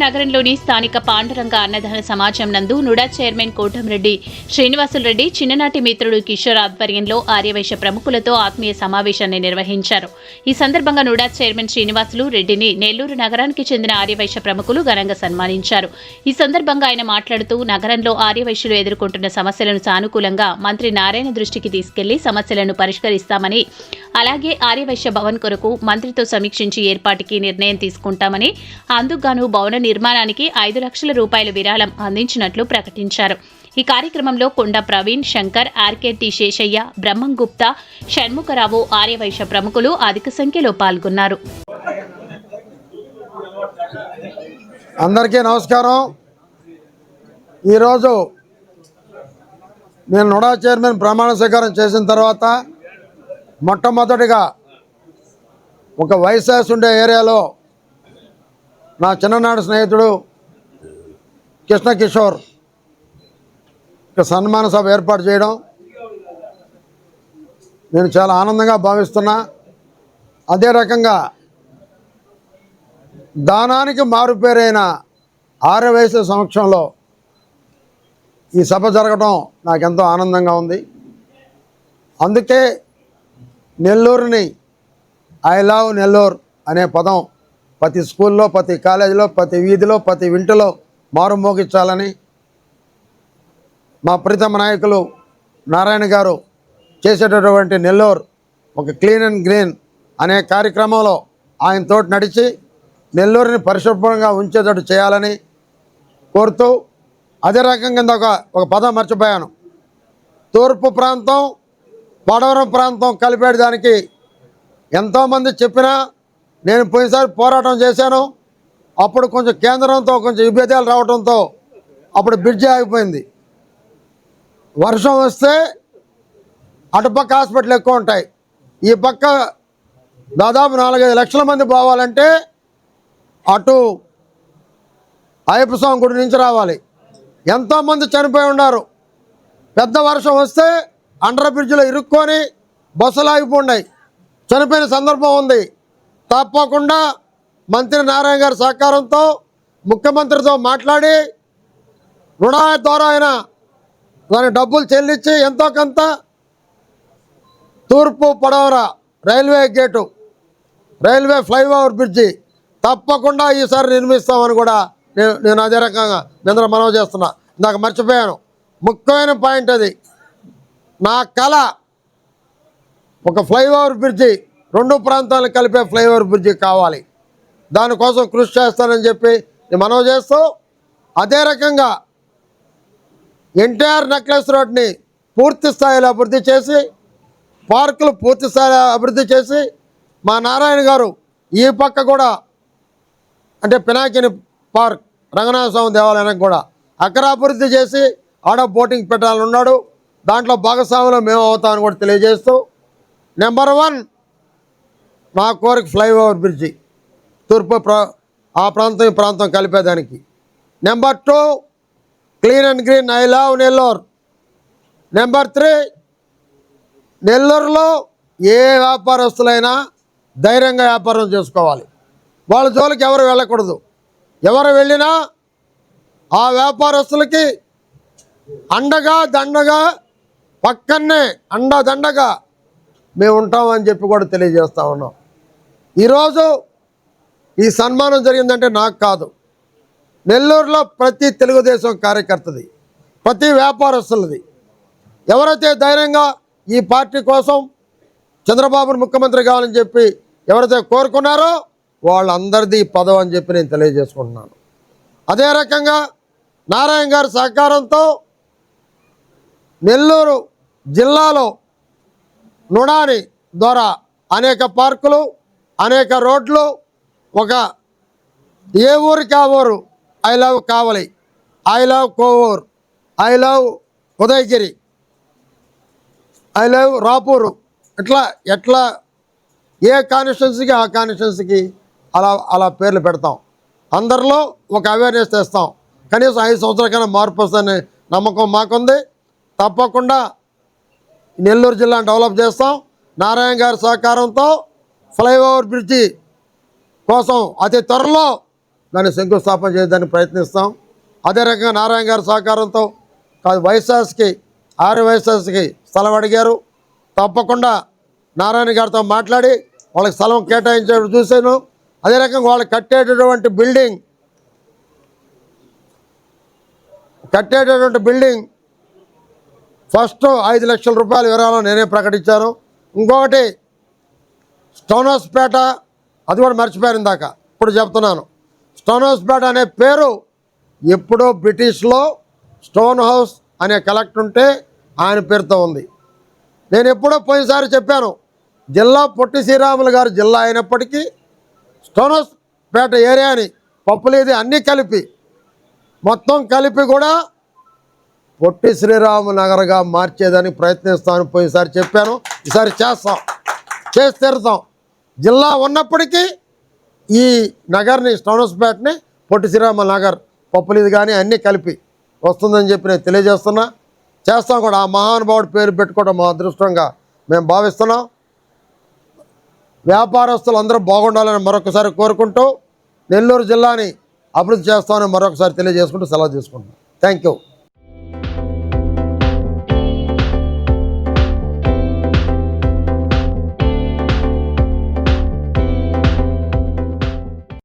నగరంలోని స్థానిక పాండురంగ అన్నదాన సమాజం నందు నుడా చైర్మన్ కోటంరెడ్డి శ్రీనివాసులరెడ్డి చిన్ననాటి మిత్రుడు కిషోర్ ఆధ్వర్యంలో ఆర్యవైశ్య ప్రముఖులతో ఆత్మీయ సమావేశాన్ని నిర్వహించారు. ఈ సందర్భంగా నుడా చైర్మన్ శ్రీనివాసులు రెడ్డిని నెల్లూరు నగరానికి చెందిన ఆర్యవైశ్య ప్రముఖులు ఘనంగా సన్మానించారు. ఈ సందర్భంగా ఆయన మాట్లాడుతూ నగరంలో ఆర్యవైశ్యులు ఎదుర్కొంటున్న సమస్యలను సానుకూలంగా మంత్రి నారాయణ దృష్టికి తీసుకెళ్లి సమస్యలను పరిష్కరిస్తామని, అలాగే ఆర్యవైశ్య భవన్ కొరకు మంత్రితో సమీక్షించి ఏర్పాటుకి నిర్ణయం తీసుకుంటామని, అందుకుగాను భవన నిర్మాణానికి 5 లక్షల రూపాయల విరాళం అందించినట్లు ప్రకటించారు. ఈ కార్యక్రమంలో కొండ ప్రవీణ్, శంకర్, ఆర్కేటి శేషయ్య, బ్రహ్మం గుప్తా, షణ్ముఖరావు, ఆర్యవైశ్య ప్రముఖులు అధిక సంఖ్యలో పాల్గొన్నారు. అందరికీ నమస్కారం. ఈరోజు నేను నుడా చైర్మన్ ప్రమాణ స్వీకారం చేసిన తర్వాత మొట్టమొదటిగా ఒక వైశాస్ ఉండే ఏరియాలో నా చిన్ననాటి స్నేహితుడు కృష్ణ కిషోర్ సన్మాన సభ ఏర్పాటు చేయడం నేను చాలా ఆనందంగా భావిస్తున్నా. అదే రకంగా దానానికి మారుపేరైన ఆర్యవైశ్య సమక్షంలో ఈ సభ జరగడం నాకెంతో ఆనందంగా ఉంది. అందుకే నెల్లూరుని ఐ లవ్ నెల్లూరు అనే పదం ప్రతి స్కూల్లో, ప్రతి కాలేజీలో, ప్రతి వీధిలో, ప్రతి ఇంటిలో మారుమోగించాలని మా ప్రీతమ నాయకులు నారాయణ గారు చేసేటటువంటి నెల్లూరు ఒక క్లీన్ అండ్ గ్రీన్ అనే కార్యక్రమంలో ఆయనతోటి నడిచి నెల్లూరుని పరిశుభ్రంగా ఉంచేటట్టు చేయాలని కోరుతూ, అదే రకంగా ఒక పదం మర్చిపోయాను. తూర్పు ప్రాంతం, పడవరం ప్రాంతం కలిపేదానికి ఎంతోమంది చెప్పినా నేను పోయినసారి పోరాటం చేశాను. అప్పుడు కొంచెం కేంద్రంతో కొంచెం విభేదాలు రావడంతో అప్పుడు బ్రిడ్జి ఆగిపోయింది. వర్షం వస్తే అటుపక్క హాస్పిటల్ ఎక్కువ ఉంటాయి, ఈ పక్క దాదాపు 4-5 లక్షల మంది పోవాలంటే అటు అయ్యప్ప స్వామి గుడి నుంచి రావాలి. ఎంతోమంది చనిపోయి ఉన్నారు. పెద్ద వర్షం వస్తే అండర్ బ్రిడ్జిలో ఇరుక్కొని బస్సులు ఆగిపోయినాయి, చనిపోయిన సందర్భం ఉంది. తప్పకుండా మంత్రి నారాయణ గారి సహకారంతో ముఖ్యమంత్రితో మాట్లాడి రుణా ద్వారా అయినా దానికి డబ్బులు చెల్లించి ఎంతో కొంత తూర్పు పడవర railway gate, railway flyover bridge తప్పకుండా ఈసారి నిర్మిస్తామని కూడా నేను అదే రకంగా నిద్ర మనవి చేస్తున్నా. ఇందాక మర్చిపోయాను, ముఖ్యమైన పాయింట్ అది. నా కళ ఒక ఫ్లైఓవర్ బ్రిడ్జి, 2 ప్రాంతాలను కలిపే ఫ్లైఓవర్ బ్రిడ్జి కావాలి. దానికోసం కృషి చేస్తానని చెప్పి నేను మనవి చేస్తూ, అదే రకంగా ఎన్టీఆర్ నెక్లెస్ రోడ్ని పూర్తి స్థాయిలో అభివృద్ధి చేసి, పార్కులు పూర్తి స్థాయిలో అభివృద్ధి చేసి, మా నారాయణ గారు ఈ పక్క కూడా అంటే పినాకిని పార్క్, రంగనాథ స్వామి దేవాలయానికి కూడా అక్కడ అభివృద్ధి చేసి ఆడ బోటింగ్ పెట్టాలని ఉన్నాడు. దాంట్లో భాగస్వాములు మేము అవుతామని కూడా తెలియజేస్తూ, నెంబర్ 1 నా కోరిక ఫ్లైఓవర్ బ్రిడ్జి తూర్పు ఆ ప్రాంతం ఈ ప్రాంతం కలిపేదానికి. Number 2 clean and green I love Nellore. Number 3 నెల్లూరులో ఏ వ్యాపారస్తులైనా ధైర్యంగా వ్యాపారం చేసుకోవాలి. వాళ్ళ జోలికి ఎవరు వెళ్ళకూడదు. ఎవరు వెళ్ళినా ఆ వ్యాపారస్తులకి అండగా దండగా పక్కనే అండదండగా మేము ఉంటామని చెప్పి కూడా తెలియజేస్తూ ఉన్నాం. ఈరోజు ఈ సన్మానం జరిగిందంటే నాకు కాదు, నెల్లూరులో ప్రతి తెలుగుదేశం కార్యకర్తది, ప్రతి వ్యాపారస్తులది. ఎవరైతే ధైర్యంగా ఈ పార్టీ కోసం చంద్రబాబును ముఖ్యమంత్రి కావాలని చెప్పి ఎవరైతే కోరుకున్నారో వాళ్ళందరిది పదవి అని చెప్పి నేను తెలియజేసుకుంటున్నాను. అదే రకంగా నారాయణ గారి సహకారంతో నెల్లూరు జిల్లాలో నుడాని ద్వారా అనేక పార్కులు, అనేక రోడ్లు, ఒక ఏ ఊరికి ఆ ఊరు I love Kavali, I love Kovur, I love Udayagiri, I love Rapur, ఎట్లా ఏ కాన్స్టిట్యున్సీకి ఆ కాన్స్టిట్యున్సీకి అలా పేర్లు పెడతాం. అందరిలో ఒక అవేర్నెస్ తెస్తాం. కనీసం 5 సంవత్సరాలకైనా మార్పు వస్తుందనే నమ్మకం మాకుంది. తప్పకుండా నెల్లూరు జిల్లాను డెవలప్ చేస్తాం. నారాయణ గారి సహకారంతో ఫ్లైఓవర్ బ్రిడ్జి కోసం అతి త్వరలో దాన్ని శంకుస్థాపన చేయడానికి ప్రయత్నిస్తాం. అదే రకంగా నారాయణ గారి సహకారంతో వైఎస్ఆర్స్కి వైఎస్ఆర్స్కి స్థలం అడిగారు. తప్పకుండా నారాయణ గారితో మాట్లాడి వాళ్ళకి స్థలం కేటాయించడం చూశాను. అదే రకంగా వాళ్ళు కట్టేటటువంటి బిల్డింగ్ ఫస్ట్ 5 లక్షల రూపాయల విరాళం నేనే ప్రకటించాను. ఇంకొకటి స్టోన్ హౌస్పేట, అది కూడా మర్చిపోయాను ఇందాక, ఇప్పుడు చెప్తున్నాను. స్టోన్ హౌస్పేట అనే పేరు ఎప్పుడో బ్రిటిష్లో స్టోన్ హౌస్ అనే కలెక్టర్ ఉంటే ఆయన పేరుతో ఉంది. నేను ఎప్పుడో పోయినసారి చెప్పాను, జిల్లా పొట్టి శ్రీరాములు గారు జిల్లా అయినప్పటికీ స్టోన్ హౌస్పేట ఏరియాని పప్పులేది అన్నీ కలిపి మొత్తం కలిపి కూడా పొట్టి శ్రీరాము నగర్గా మార్చేదానికి ప్రయత్నిస్తాను. పోయినసారి చెప్పాను, ఈసారి చేసి తీరుతాం. జిల్లా ఉన్నప్పటికీ ఈ నగర్ని స్టోన్ హౌస్పేటని పొట్టి శ్రీరాములు నగర్ పప్పులేది కానీ అన్నీ కలిపి వస్తుందని చెప్పి నేను తెలియజేస్తున్నా. చేస్తాం కూడా. ఆ మహానుభావుడి పేరు పెట్టుకోవడం మా అదృష్టంగా మేము భావిస్తున్నాం. వ్యాపారస్తులు అందరూ బాగుండాలని మరొకసారి కోరుకుంటూ నెల్లూరు జిల్లాని అభివృద్ధి చేస్తామని మరొకసారి తెలియజేసుకుంటూ సెలవు తీసుకుంటున్నాం. Thank you.